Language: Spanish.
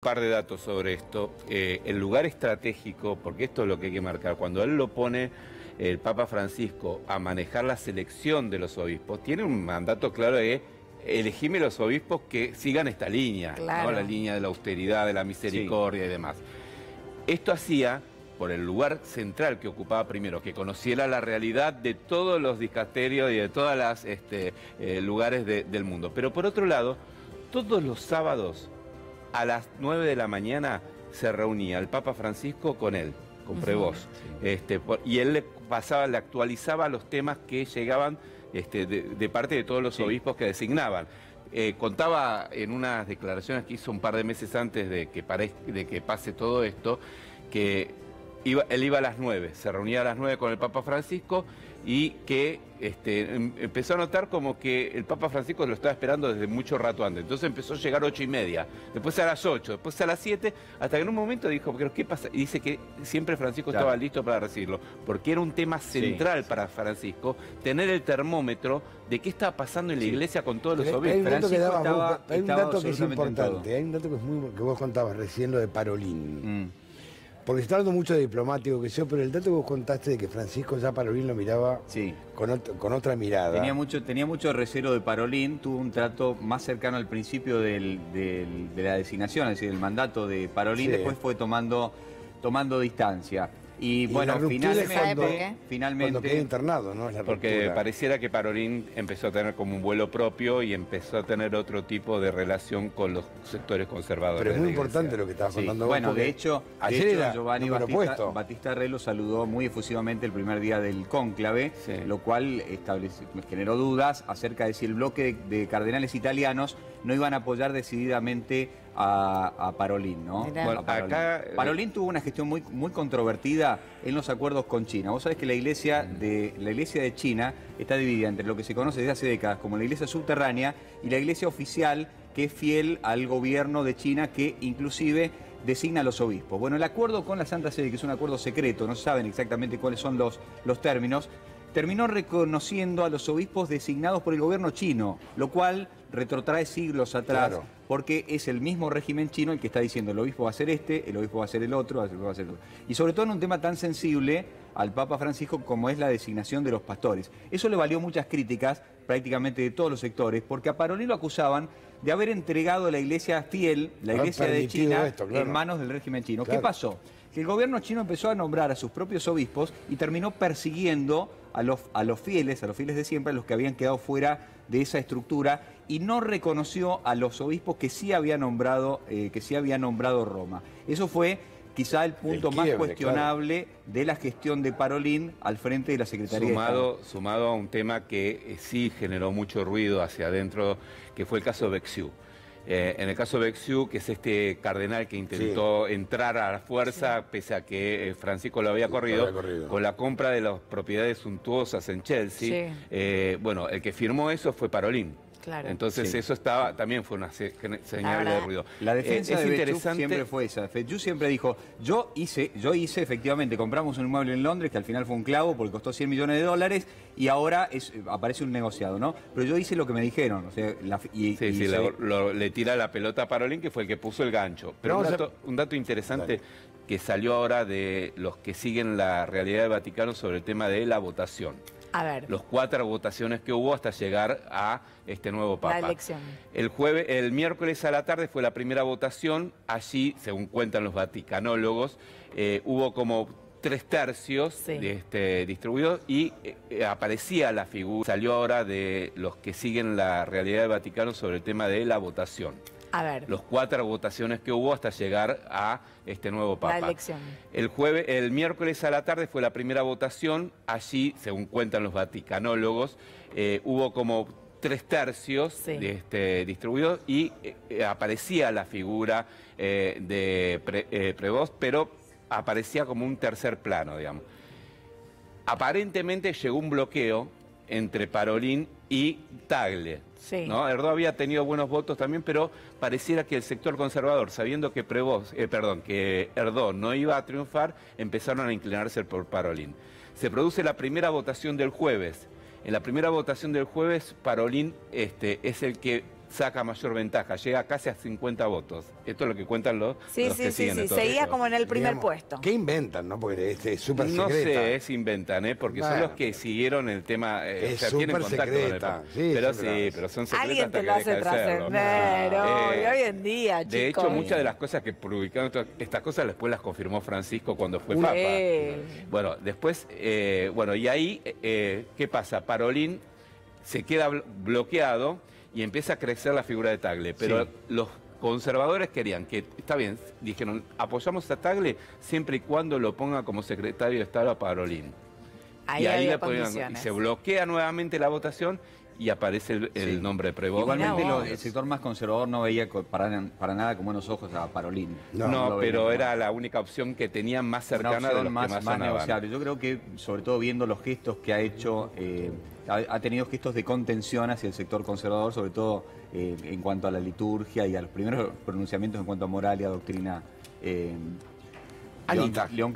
Par de datos sobre esto. El lugar estratégico, porque esto es lo que hay que marcar, cuando él lo pone el Papa Francisco a manejar la selección de los obispos, tiene un mandato claro de elegirme los obispos que sigan esta línea, claro, ¿no? La línea de la austeridad, de la misericordia y demás. Esto hacía, por el lugar central que ocupaba primero, que conociera la realidad de todos los dicasterios y de todas las lugares del mundo. Pero por otro lado, todos los sábados, a las 9 de la mañana se reunía el Papa Francisco con él, con Prevost, y él le actualizaba los temas que llegaban de parte de todos los obispos que designaban. Contaba en unas declaraciones que hizo un par de meses antes de que pase todo esto, que él iba a las 9, se reunía a las 9 con el Papa Francisco y que empezó a notar como que el Papa Francisco lo estaba esperando desde mucho rato antes. Entonces empezó a llegar 8:30, después a las 8, después a las 7, hasta que en un momento dijo, ¿pero qué pasa? Y dice que siempre Francisco estaba listo para recibirlo, porque era un tema central para Francisco, tener el termómetro de qué estaba pasando en la iglesia con todos los obispos. Hay un dato que es importante, hay un dato que vos contabas recién, lo de Parolín. Porque se está hablando mucho de diplomático, pero el dato que vos contaste de que Francisco ya Parolín lo miraba con otra mirada. Tenía mucho recelo de Parolín, tuvo un trato más cercano al principio de la designación, es decir, el mandato de Parolín, después fue tomando distancia. Y bueno, finalmente cuando quedó internado, ¿no? Porque pareciera que Parolín empezó a tener como un vuelo propio y empezó a tener otro tipo de relación con los sectores conservadores. Pero es muy importante lo que estabas contando vos. Bueno, de hecho Giovanni Battista Re lo saludó muy efusivamente el primer día del cónclave, lo cual generó dudas acerca de si el bloque de cardenales italianos no iban a apoyar decididamente a Parolín, ¿no? Bueno, Parolín tuvo una gestión muy controvertida en los acuerdos con China. Vos sabés que la iglesia de China está dividida entre lo que se conoce desde hace décadas como la iglesia subterránea y la iglesia oficial, que es fiel al gobierno de China, que inclusive designa a los obispos. Bueno, el acuerdo con la Santa Sede, que es un acuerdo secreto, no se saben exactamente cuáles son los términos, terminó reconociendo a los obispos designados por el gobierno chino, lo cual retrotrae siglos atrás, porque es el mismo régimen chino el que está diciendo el obispo va a ser el obispo va a ser el otro, va a ser el otro. Y sobre todo en un tema tan sensible al Papa Francisco como es la designación de los pastores. Eso le valió muchas críticas prácticamente de todos los sectores, porque a Parolín lo acusaban de haber entregado la iglesia fiel, la iglesia de China, en manos del régimen chino. ¿Qué pasó? Que el gobierno chino empezó a nombrar a sus propios obispos y terminó persiguiendo a los fieles de siempre, a los que habían quedado fuera de esa estructura, y no reconoció a los obispos que sí había nombrado Roma. Eso fue quizá el punto más cuestionable de la gestión de Parolín al frente de la Secretaría de Estado. Sumado a un tema que sí generó mucho ruido hacia adentro, que fue el caso de Becciu. En el caso de Becciu, que es este cardenal que intentó entrar a la fuerza, pese a que Francisco lo había corrido, con la compra de las propiedades suntuosas en Chelsea. Bueno, el que firmó eso fue Parolín. Claro. Entonces eso también fue una señal de ruido. La defensa de Becciu siempre fue esa. Becciu siempre dijo, yo hice efectivamente, compramos un inmueble en Londres que al final fue un clavo porque costó 100 millones de dólares y ahora aparece un negociado, ¿no? Pero yo hice lo que me dijeron. O sea, le tira la pelota a Parolín, que fue el que puso el gancho. Pero un dato interesante que salió ahora de los que siguen la realidad del Vaticano sobre el tema de la votación. A ver. Los 4 votaciones que hubo hasta llegar a este nuevo Papa. La elección. El miércoles a la tarde fue la primera votación. Allí, según cuentan los vaticanólogos, hubo como 3/3 distribuidos y aparecía la figura. Salió ahora de los que siguen la realidad del Vaticano sobre el tema de la votación. A ver. Los 4 votaciones que hubo hasta llegar a este nuevo Papa. La elección. El miércoles a la tarde fue la primera votación. Allí, según cuentan los vaticanólogos, hubo como 3/3 distribuidos y aparecía la figura de Prevost, pero aparecía como un tercer plano, digamos. Aparentemente llegó un bloqueo entre Parolín y Tagle. ¿No? Erdó había tenido buenos votos también, pero pareciera que el sector conservador, sabiendo que que Erdó no iba a triunfar, empezaron a inclinarse por Parolín. Se produce la primera votación del jueves. En la primera votación del jueves, Parolín es el que saca mayor ventaja, llega casi a 50 votos. Esto es lo que cuentan los que siguen. Sí, seguía como en el primer puesto. ¿Qué inventan, no? Porque es súper secreta. No sé, inventan, porque son los que siguieron el tema, es súper secreta. Pero son secretas. Alguien te lo hace trascender, hoy en día, chicos. De hecho, muchas de las cosas que publicaron, estas cosas después las confirmó Francisco cuando fue Papa. Bueno, después, y ahí, ¿qué pasa? Parolin se queda bloqueado y empieza a crecer la figura de Tagle, pero los conservadores querían que, está bien, dijeron, apoyamos a Tagle siempre y cuando lo ponga como secretario de Estado a Parolin. Ahí y se bloquea nuevamente la votación y aparece el nombre de Prevost. Igualmente el sector más conservador no veía para nada con buenos ojos a Parolin. No, pero era la única opción que tenían más cercana de los más que más negociable. Yo creo que, sobre todo viendo los gestos que ha hecho, ha tenido gestos de contención hacia el sector conservador, sobre todo en cuanto a la liturgia y a los primeros pronunciamientos en cuanto a moral y a doctrina. Anita. León